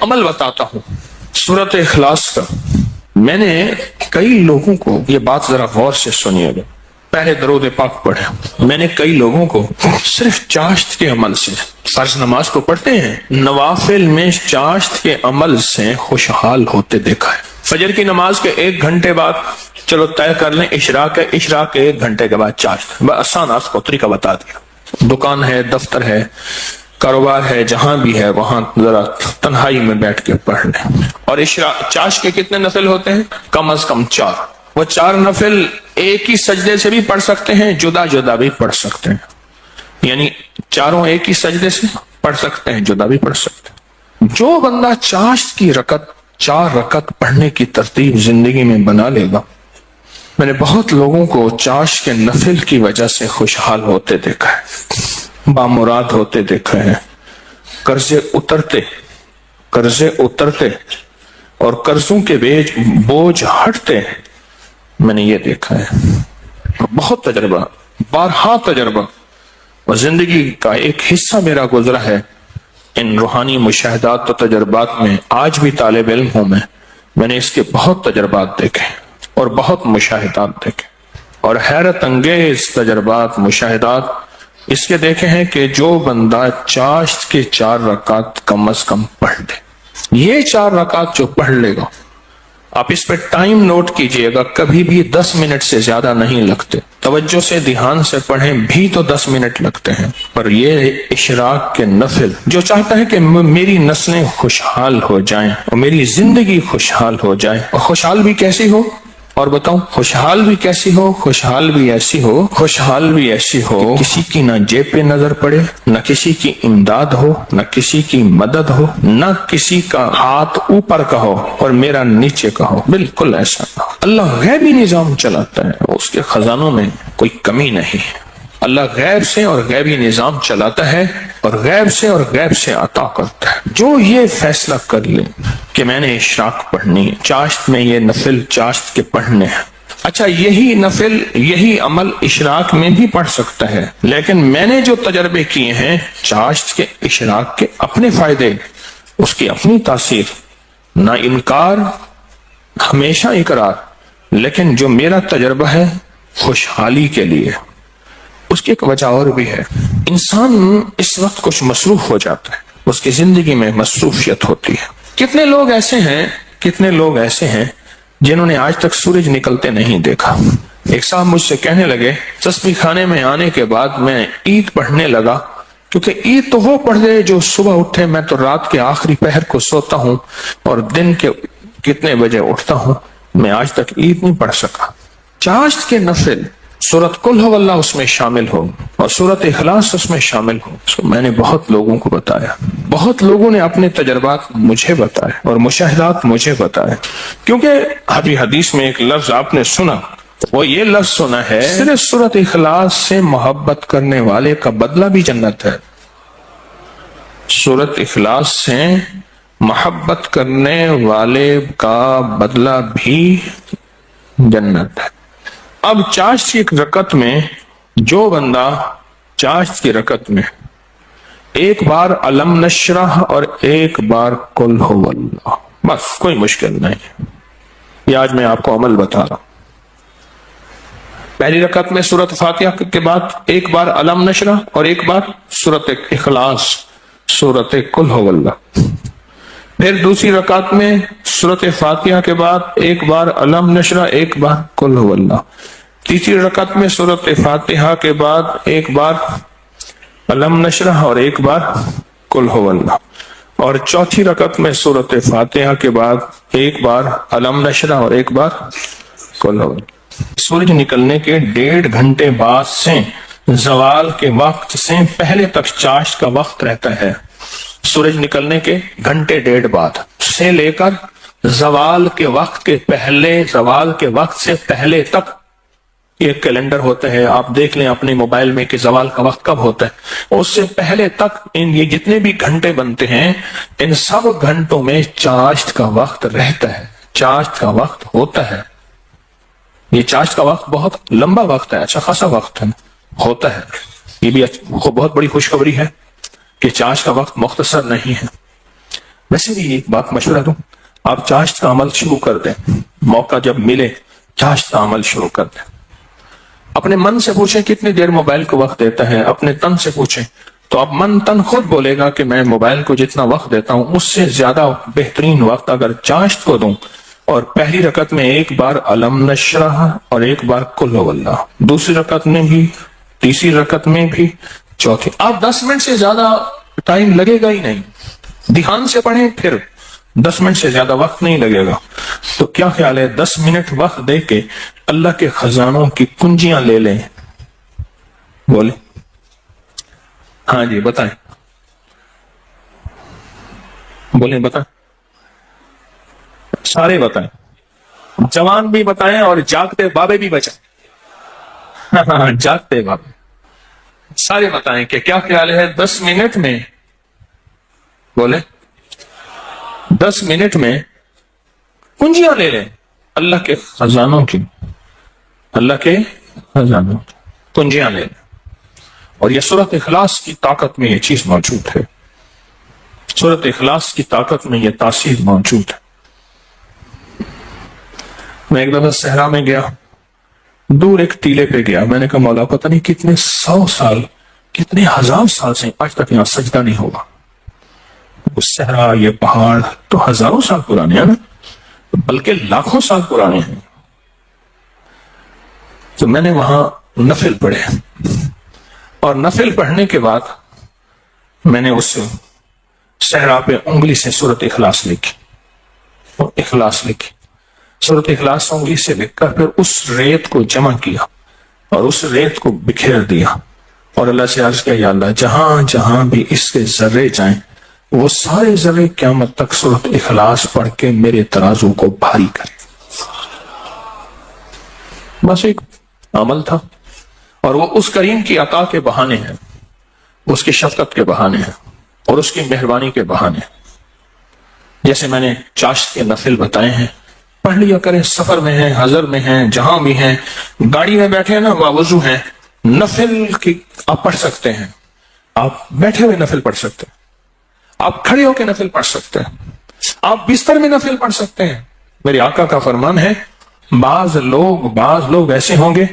عمل بتاتا ہوں سورۃ اخلاص کا. میں نے کئی لوگوں کو، یہ بات ذرا غور سے سنیے گا، پہلے درود پاک پڑھے. میں نے کئی لوگوں کو صرف چاشت کے عمل سے، فرض نماز کو پڑھتے ہیں، نوافل میں چاشت کے عمل سے خوشحال ہوتے دیکھا ہے. فجر کی نماز کے 1 گھنٹے بعد چلو طے کر لیں اشراق ہے، اشراق کے 1 گھنٹے کے بعد چاشت. آسان آپ کو طریقہ بتا دیا. دکان ہے، دفتر ہے، کاروبار ہے، جہاں بھی ہے وہاں ذرا تنہائی میں بیٹھ کے پڑھ لیں. اور چاشت کے کتنے نفل ہوتے ہیں؟ کم از کم 4. وہ 4 نفل ایک ہی سجدے سے بھی پڑھ سکتے ہیں، جدا جدا بھی پڑھ سکتے ہیں. یعنی چاروں ایک ہی سجدے سے پڑھ سکتے ہیں، جدا بھی پڑھ سکتے ہیں. جو بندہ چاشت کی 4 رکعت پڑھنے کی ترتیب زندگی میں بنا لے گا، میں نے بہت لوگوں کو چاشت کے نفل کی وجہ سے خوشحال ہوتے دیکھا ہے، بامراد ہوتے دیکھا ہے، قرضے اترتے اور قرضوں کے بوجھ ہٹتے ہیں. میں نے یہ دیکھا ہے، بہت تجربہ، بارہا تجربہ، اور زندگی کا ایک حصہ میرا گزرا ہے ان روحانی مشاہدات و تجربات میں. آج بھی طالب علم ہوں میں نے اس کے بہت تجربات دیکھے اور بہت مشاہدات دیکھے، اور حیرت انگیز تجربات، مشاہدات اس کے دیکھے ہیں کہ جو بندہ چاشت کے 4 رکعت کم از کم پڑھ لے، یہ 4 رکعت جو پڑھ لے گا، آپ اس پہ ٹائم نوٹ کیجئے گا، کبھی بھی 10 منٹ سے زیادہ نہیں لگتے. توجہ سے دھیان سے پڑھیں بھی تو 10 منٹ لگتے ہیں. پر یہ اشراق کے نفل، جو چاہتا ہے کہ میری نسلیں خوشحال ہو جائیں اور میری زندگی خوشحال ہو جائے، اور خوشحال بھی کیسی ہو، اور بتاؤں خوشحال بھی کیسی ہو، خوشحال بھی ایسی ہو کہ کسی کی نہ جیب پہ نظر پڑے، نہ کسی کی امداد ہو، نہ کسی کی مدد ہو، نہ کسی کا ہاتھ اوپر کا ہو اور میرا نیچے کا ہو. بالکل ایسا نہ ہو. اللہ غیبی نظام چلاتا ہے، اس کے خزانوں میں کوئی کمی نہیں ہے. اللہ غیب سے اور غیبی نظام چلاتا ہے، اور غیب سے عطا کرتا ہے. جو یہ فیصلہ کر لے کہ میں نے اشراق پڑھنی ہے، چاشت میں یہ نفل چاشت کے پڑھنے ہیں. اچھا، یہی نفل، یہی عمل اشراق میں بھی پڑھ سکتا ہے، لیکن میں نے جو تجربے کیے ہیں چاشت کے، اشراق کے اپنے فائدے، اس کی اپنی تاثیر، نہ انکار، ہمیشہ اقرار. لیکن جو میرا تجربہ ہے خوشحالی کے لیے، اس کی ایک وجہ اور بھی ہے. انسان اس وقت کچھ مصروف ہو جاتا ہے، اس کی زندگی میں مصروفیت ہوتی ہے. کتنے لوگ ایسے ہیں جنہوں نے آج تک سورج نکلتے نہیں دیکھا. ایک صاحب مجھ سے کہنے لگے، تسبیح خانے میں آنے کے بعد میں عید پڑھنے لگا، کیونکہ عید تو وہ پڑھ دے جو صبح اٹھے، میں تو رات کے آخری پہر کو سوتا ہوں اور دن کے کتنے بجے اٹھتا ہوں، میں آج تک عید نہیں پڑھ سکا. چاشت کے نفل، سورۃ قل ہو اللہ اس میں شامل ہو اور سورۃ اخلاص اس میں شامل ہو. میں نے بہت لوگوں کو بتایا، بہت لوگوں نے اپنے تجربات مجھے بتائے اور مشاہدات مجھے بتائے. کیونکہ ابھی حدیث میں ایک لفظ آپ نے سنا، وہ یہ لفظ سنا ہے، صرف سورۃ اخلاص سے محبت کرنے والے کا بدلہ بھی جنت ہے. سورۃ اخلاص سے محبت کرنے والے کا بدلہ بھی جنت ہے. اب چاشت کی ایک رکعت میں، جو بندہ چاشت کی رکعت میں ایک بار علم نشرح اور ایک بار قل ہو اللہ، بس کوئی مشکل نہیں. یہ آج میں آپ کو عمل بتا رہا ہوں. پہلی رکعت میں سورۃ فاتحہ کے بعد ایک بار علم نشرح اور ایک بار سورۃ اخلاص، سورۃ قل ہو اللہ. پھر دوسری رکعت میں سورۃ فاتحہ کے بعد ایک بار علم نشرح، ایک بار قل ہو اللہ. تیسری رکعت میں سورۃ فاتحہ کے بعد ایک بار علم نشرح اور ایک بار قل ہو اللہ. اور چوتھی رکعت میں سورۃ فاتحہ کے بعد ایک بار علم نشرح اور ایک بار قل ہو اللہ. سورج نکلنے کے 1.5 گھنٹے بعد سے زوال کے وقت سے پہلے تک چاشت کا وقت رہتا ہے. سورج نکلنے کے 1.5 گھنٹے بعد سے لے کر زوال کے وقت سے پہلے تک یہ کیلنڈر ہوتا ہے، آپ دیکھ لیں اپنے موبائل میں کہ زوال کا وقت کب ہوتا ہے. اس سے پہلے تک یہ جتنے بھی گھنٹے بنتے ہیں، ان سب گھنٹوں میں چاشت کا وقت رہتا ہے، چاشت کا وقت ہوتا ہے. یہ چاشت کا وقت بہت لمبا وقت ہے، اچھا خاصا وقت ہوتا ہے. یہ بھی بہت بڑی خوشخبری ہے کہ چاشت کا وقت مختصر نہیں ہے. ویسے بھی ایک بات مشورہ دوں، آپ چاشت کا عمل شروع کر دیں، موقع جب ملے چاشت کا عمل شروع کر دیں۔ اپنے من سے پوچھیں کتنی دیر موبائل کو وقت دیتا ہے، اپنے تن سے پوچھیں تو اب من تن خود بولے گا کہ میں موبائل کو جتنا وقت دیتا ہوں اس سے زیادہ بہترین وقت اگر چاشت کو دوں، اور پہلی رکعت میں ایک بار علم نشرح اور ایک بار قل هو اللہ، دوسری رکعت میں بھی، تیسری رکعت میں بھی، چوتھی، آپ 10 منٹ سے زیادہ ٹائم لگے گا ہی نہیں، دھیان سے پڑھیں پھر 10 منٹ سے زیادہ وقت نہیں لگے گا۔ تو کیا خیال ہے 10 منٹ وقت دے کے اللہ کے خزانوں کی کنجیاں لے لیں؟ بولے ہاں جی بتائیں، بولیں بتائیں، سارے بتائیں، جوان بھی بتائیں اور جاگتے بابے بھی بچائیں، جاگتے بابے سارے بتائیں کہ کیا خیال ہے 10 منٹ میں، بولے 10 منٹ میں کنجیاں لے لیں اللہ کے خزانوں کی، اللہ کے خزانوں کی کنجیاں لے لیں۔ اور یہ سورۃ اخلاص کی طاقت میں یہ چیز موجود ہے، سورۃ اخلاص کی طاقت میں یہ تاثیر موجود ہے۔ میں ایک دفعہ صحرا میں گیا، دور ایک ٹیلے پہ گیا، میں نے کہا مولا پتہ نہیں کتنے 100 سال کتنے 1000 سال سے آج تک یہاں سجدہ نہیں ہوگا۔ وہ صحرا، یہ پہاڑ تو ہزاروں سال پرانے ہیں نا، بلکہ لاکھوں سال پرانے ہیں۔ تو میں نے وہاں نفل پڑھے، اور نفل پڑھنے کے بعد میں نے اس صحرا پہ انگلی سے سورۃ اخلاص لکھی، اور اخلاص لکھی، سورۃ اخلاص انگلی سے لکھ کر پھر اس ریت کو جمع کیا اور اس ریت کو بکھیر دیا، اور اللہ سے عرض کیا یا اللہ جہاں جہاں بھی اس کے ذرے جائیں وہ سارے ذرے قیامت تک سورۃ اخلاص پڑھ کے میرے ترازو کو بھاری کرے۔ بس ایک عمل تھا، اور وہ اس کریم کی عطا کے بہانے ہیں، اس کی شفقت کے بہانے ہیں، اور اس کی مہربانی کے بہانے ہیں۔ جیسے میں نے چاشت کے نفل بتائے ہیں، پڑھ لیا کریں، سفر میں ہیں، حضر میں ہیں، جہاں بھی ہیں، گاڑی میں بیٹھے ہیں نا، وضو ہیں، نفل کی آپ پڑھ سکتے ہیں، آپ بیٹھے ہوئے نفل پڑھ سکتے ہیں، آپ کھڑے ہو کے نفل پڑھ سکتے ہیں، آپ بستر میں نفل پڑھ سکتے ہیں۔ میرے آقا کا فرمان ہے بعض لوگ ایسے ہوں گے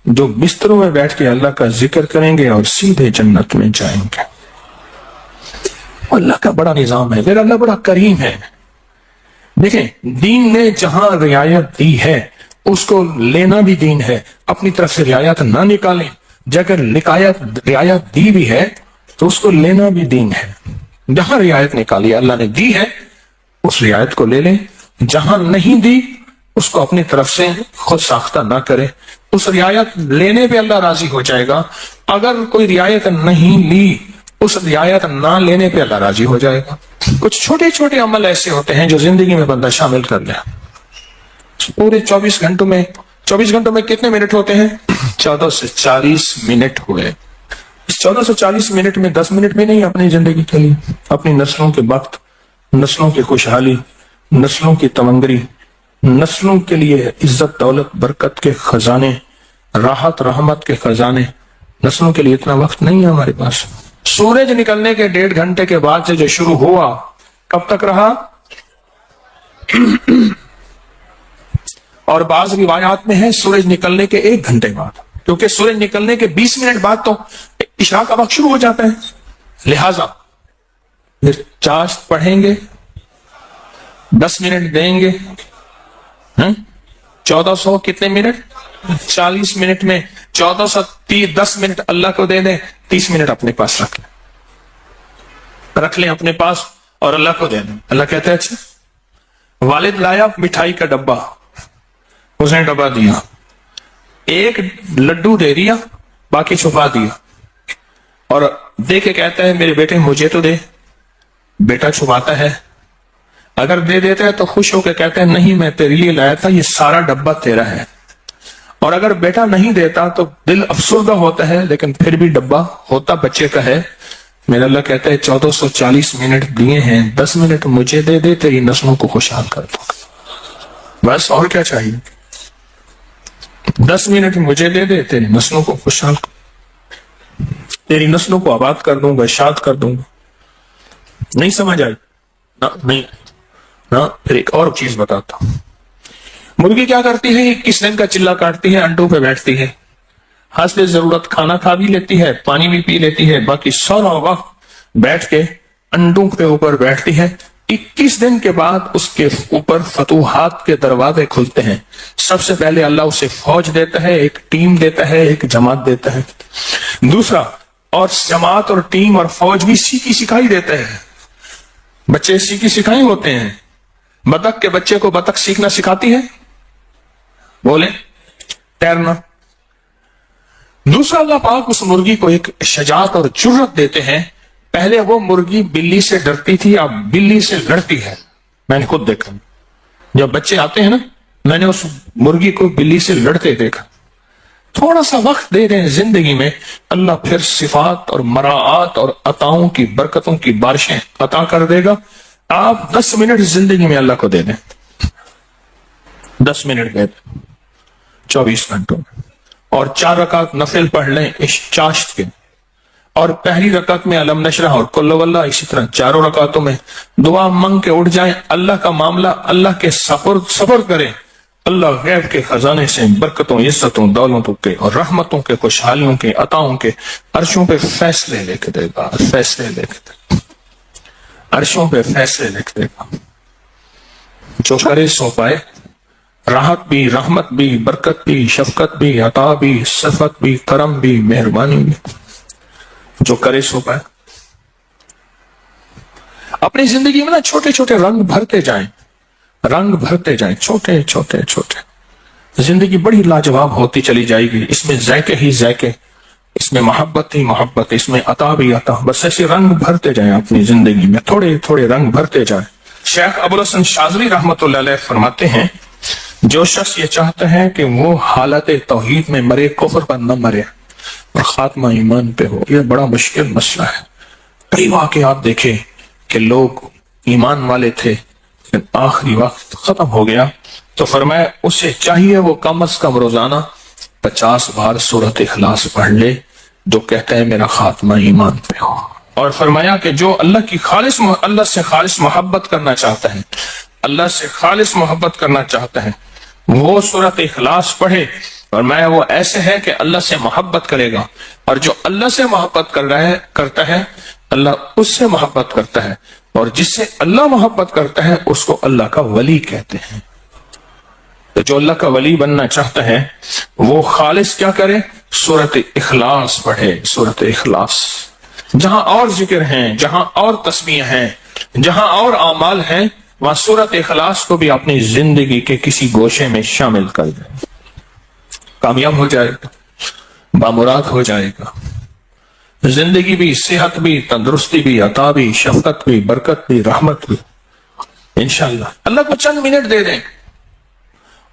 جو بستروں میں بیٹھ کے اللہ کا ذکر کریں گے اور سیدھے جنت میں جائیں گے۔ اللہ کا بڑا نظام ہے، میرا اللہ بڑا کریم ہے۔ دیکھیں دین نے جہاں رعایت دی ہے اس کو لینا بھی دین ہے، اپنی طرف سے رعایت نہ نکالیں، اگر رعایت دی بھی ہے تو اس کو لینا بھی دین ہے۔ جہاں رعایت نکالی اللہ نے دی ہے اس رعایت کو لے لیں، جہاں نہیں دی اس کو اپنی طرف سے خود ساختہ نہ کرے، اس رعایت لینے پہ اللہ راضی ہو جائے گا۔ اگر کوئی رعایت نہیں لی اس رعایت نہ لینے پہ اللہ راضی ہو جائے گا۔ کچھ چھوٹے چھوٹے عمل ایسے ہوتے ہیں جو زندگی میں بندہ شامل کر لے۔ پورے 24 گھنٹوں میں کتنے منٹ ہوتے ہیں؟ 14 سے 40 منٹ ہوئے۔ اس 14 سے 40 منٹ میں 10 منٹ میں نہیں، اپنی زندگی کے لیے، اپنی نسلوں کے وقت، نسلوں کی خوشحالی، نسلوں کی تمنگری، نسلوں کے لیے عزت دولت برکت کے خزانے، راحت رحمت کے خزانے، نسلوں کے لیے اتنا وقت نہیں ہے ہمارے پاس۔ سورج نکلنے کے 1.5 گھنٹے کے بعد سے جو شروع ہوا کب تک رہا؟ اور بعض روایات میں ہے سورج نکلنے کے 1 گھنٹے بعد، کیونکہ سورج نکلنے کے 20 منٹ بعد تو عشاء کا وقت شروع ہو جاتا ہے، لہذا پھر چاشت پڑھیں گے، 10 منٹ دیں گے، 1400 کتنے منٹ؟ 40 منٹ میں 1410 منٹ اللہ کو دے دیں، 30 منٹ اپنے پاس رکھ لیں اپنے پاس اور اللہ کو دے دیں۔ اللہ کہتا ہے اچھا والد لایا مٹھائی کا ڈبہ، اس نے ڈبہ دیا، ایک لڈو دے دیا، باقی چھپا دیا، اور دے کے کہتا ہے میرے بیٹے مجھے تو دے۔ بیٹا چھپاتا ہے، اگر دے دیتا ہے تو خوش ہو کے کہتا ہے نہیں میں تیرے لیے لایا تھا، یہ سارا ڈبہ تیرا ہے۔ اور اگر بیٹا نہیں دیتا تو دل افسردہ ہوتا ہے، لیکن پھر بھی ڈبہ ہوتا بچے کا ہے۔ میرا اللہ کہتا ہے 1440 منٹ دیے ہیں، 10 منٹ مجھے دے دے، تیری نسلوں کو خوشحال کر دوں، بس اور کیا چاہیے؟ 10 منٹ مجھے دے دے، تیری نسلوں کو خوشحال تیری نسلوں کو آباد کر دوں گا، شاد کر دوں گا۔ نہیں سمجھ آئی؟ نہیں نا، پھر ایک اور چیز بتاتا ہوں۔ مرغی کیا کرتی ہے؟ 21 دن کا چلہ کاٹتی ہے، انڈوں پہ بیٹھتی ہے، حسب ضرورت کھانا کھا بھی لیتی ہے، پانی بھی پی لیتی ہے، باقی سارا وقت بیٹھ کے انڈوں کے اوپر بیٹھتی ہے۔ 21 دن کے بعد اس کے اوپر فتوحات کے دروازے کھلتے ہیں۔ سب سے پہلے اللہ اسے فوج دیتا ہے، ایک ٹیم دیتا ہے، ایک جماعت دیتا ہے۔ دوسرا، اور جماعت اور ٹیم اور فوج بھی سیکھی سکھائی دیتا ہے۔ بچے سیکھی سکھائی ہوتے ہیں۔ بطخ کے بچے کو بطخ سیکھنا سکھاتی ہے، بولے تیرنا۔ دوسرا، اللہ پاک اس مرغی کو ایک شجاعت اور جرأت دیتے ہیں۔ پہلے وہ مرغی بلی سے ڈرتی تھی، اب بلی سے لڑتی ہے۔ میں نے خود دیکھا، جب بچے آتے ہیں نا، میں نے اس مرغی کو بلی سے لڑتے دیکھا۔ تھوڑا سا وقت دے دیں زندگی میں، اللہ پھر صفات اور مراعات اور عطاؤں کی برکتوں کی بارشیں عطا کر دے گا۔ آپ 10 منٹ زندگی میں اللہ کو دے دیں، 10 منٹ دے دیں 24 گھنٹوں میں، اور 4 رکعت نفل پڑھ لیں اس چاشت کے، اور پہلی رکعت میں علم نشرح اور کل واللہ، اسی طرح 4 رکعتوں میں دعا مانگ کے اٹھ جائیں، اللہ کا معاملہ اللہ کے سفر کریں۔ اللہ غیب کے خزانے سے برکتوں، عزتوں، دولتوں کے اور رحمتوں کے، خوشحالیوں کے، عطاؤں کے عرشوں پہ فیصلے لے کے دے گا، فیصلے لے کے دے گا، عرشوں پہ فیصلے لے کے دے گا۔ جو کرے سو پائے، راحت بھی، رحمت بھی، برکت بھی، شفقت بھی، عطا بھی، صفت بھی، کرم بھی، مہربانی بھی، جو کرے سو پائے۔ اپنی زندگی میں نا چھوٹے چھوٹے رنگ بھرتے جائیں، رنگ بھرتے جائیں، چھوٹے چھوٹے چھوٹے۔ زندگی بڑی لاجواب ہوتی چلی جائے گی، اس میں ذائقے ہی ذائقے، اس میں محبت ہی محبت، اس میں عطا بھی عطا۔ بس ایسے رنگ بھرتے جائیں اپنی زندگی میں، تھوڑے تھوڑے رنگ بھرتے جائیں۔ شیخ ابوالحسن شاذلی رحمت اللہ علیہ فرماتے ہیں، جو شخص یہ چاہتا ہے کہ وہ حالت توحید میں مرے، کفر پر نہ مرے اور خاتمہ ایمان پہ ہو، یہ بڑا مشکل مسئلہ ہے۔ کئی واقعات دیکھے کہ لوگ ایمان والے تھے، آخری وقت ختم ہو گیا، تو فرمایا اسے چاہیے وہ کم از کم روزانہ 50 بار سورۃ اخلاص پڑھ لے، جو کہتا ہے میرا خاتمہ ایمان پہ ہو۔ اور فرمایا کہ جو اللہ سے خالص محبت کرنا چاہتا ہے، اللہ سے خالص محبت کرنا چاہتا ہے، وہ سورۃ اخلاص پڑھے۔ فرمایا وہ ایسے ہے کہ اللہ سے محبت کرے گا، اور جو اللہ سے محبت کرتا ہے اللہ اس سے محبت کرتا ہے، اور جس سے اللہ محبت کرتا ہے اس کو اللہ کا ولی کہتے ہیں۔ تو جو اللہ کا ولی بننا چاہتا ہے وہ خالص کیا کرے؟ سورۃ اخلاص پڑھے، سورۃ اخلاص۔ جہاں اور ذکر ہیں، جہاں اور تسبیح ہیں، جہاں اور اعمال ہیں، وہاں سورۃ اخلاص کو بھی اپنی زندگی کے کسی گوشے میں شامل کر دیں، کامیاب ہو جائے گا، بامراد ہو جائے گا۔ زندگی بھی، صحت بھی، تندرستی بھی، عطا بھی، شفقت بھی، برکت بھی، رحمت بھی، انشاءاللہ۔ اللہ کو چند منٹ دے دیں،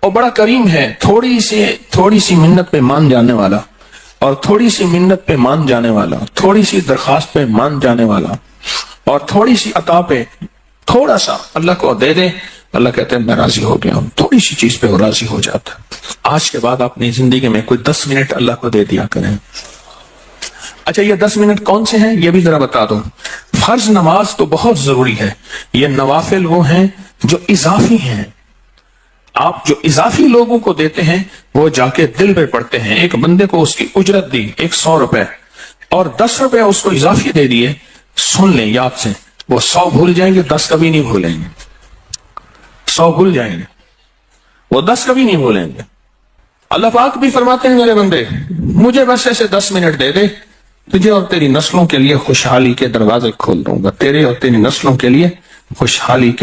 اور بڑا کریم ہے، تھوڑی سی منت پہ مان جانے والا، اور تھوڑی سی منت پہ مان جانے والا، تھوڑی سی درخواست پہ مان جانے والا، اور تھوڑی سی عطا پہ تھوڑا سا اللہ کو دے دیں، اللہ کہتے ہیں میں راضی ہو گیا ہوں۔ تھوڑی سی چیز پہ وہ راضی ہو جاتا ہے۔ آج کے بعد اپنی زندگی میں کوئی 10 منٹ اللہ کو دے دیا کریں۔ اچھا، یہ 10 منٹ کون سے ہیں یہ بھی ذرا بتا دوں۔ فرض نماز تو بہت ضروری ہے، یہ نوافل وہ ہیں جو اضافی ہیں۔ آپ جو اضافی لوگوں کو دیتے ہیں وہ جا کے دل پہ پڑتے ہیں۔ ایک بندے کو اس کی اجرت دی 100 روپے، اور 10 روپے اس کو اضافی دے دیے، سن لیں یاد سے، وہ 100 بھول جائیں گے، 10 کبھی نہیں بھولیں گے۔ 100 بھول جائیں گے، وہ 10 کبھی نہیں بھولیں گے۔ اللہ پاک بھی فرماتے ہیں میرے بندے مجھے بس ایسے 10 منٹ دے دے، تجھے اور تیری نسلوں کے لیے خوشحالی کے دروازے کھول دوں گا، تیرے اور تیری نسلوں کے لیے خوشحالی کے